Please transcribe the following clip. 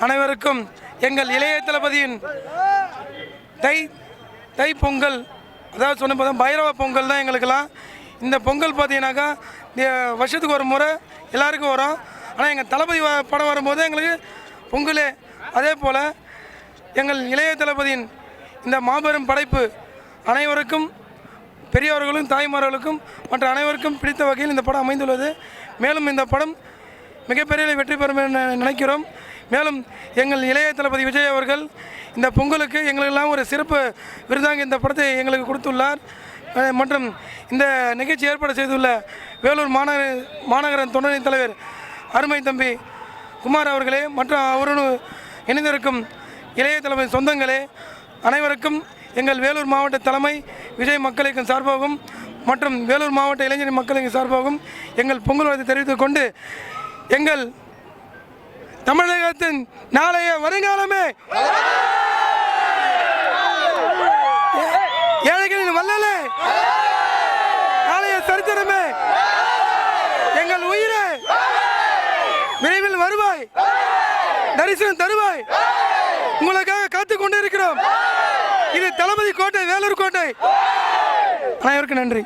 அனைவருக்கும் எங்கள் இளைய தளபதியின் தை பொங்கல், அதாவது சொன்ன போதும் பைரவ பொங்கல் தான் எங்களுக்கெல்லாம். இந்த பொங்கல் பார்த்தீங்கன்னாக்கா வருஷத்துக்கு ஒரு முறை எல்லாருக்கும் வரும். ஆனால் எங்கள் தளபதி படம் வரும்போது எங்களுக்கு பொங்கலே. அதே போல் எங்கள் இளைய தளபதியின் இந்த மாபெரும் படைப்பு அனைவருக்கும், பெரியவர்களும் தாய்மார்களுக்கும் மற்ற அனைவருக்கும் பிடித்த வகையில் இந்த படம் அமைந்துள்ளது. மேலும் இந்த படம் மிகப்பெரிய வெற்றி பெறும் என நினைக்கிறோம். மேலும் எங்கள் இளைய தளபதி விஜய் அவர்கள் இந்த பொங்கலுக்கு எங்களுக்கெல்லாம் ஒரு சிறப்பு விருதாக இந்த படத்தை எங்களுக்கு கொடுத்துள்ளார். மற்றும் இந்த நிகழ்ச்சி ஏற்பாடு செய்துள்ள வேலூர் மாநகர துணை தலைவர் அருமை தம்பி குமார் அவர்களே மற்றும் அவருடன் இணைந்திருக்கும் இளைய தளபதி சொந்தங்களே அனைவருக்கும் எங்கள் வேலூர் மாவட்ட தலைமை விஜய் மக்களுக்கு சார்பாகவும் மற்றும் வேலூர் மாவட்ட இளைஞர் மக்களுக்கு சார்பாகவும் எங்கள் பொங்கல் வாழ்த்தை தெரிவித்துக் கொண்டு, எங்கள் தமிழகத்தின் நாளைய வருங்காலமே, ஏழைகளின் வல்லலே, நாளைய சரித்திரமே, எங்கள் உயிரே, விரைவில் வருவாய், தரிசனம் தருவாய், உங்களுக்காக காத்துக் கொண்டு இருக்கிறோம். இது தளபதி கோட்டை, வேலூர் கோட்டை. அனைவருக்கும் நன்றி.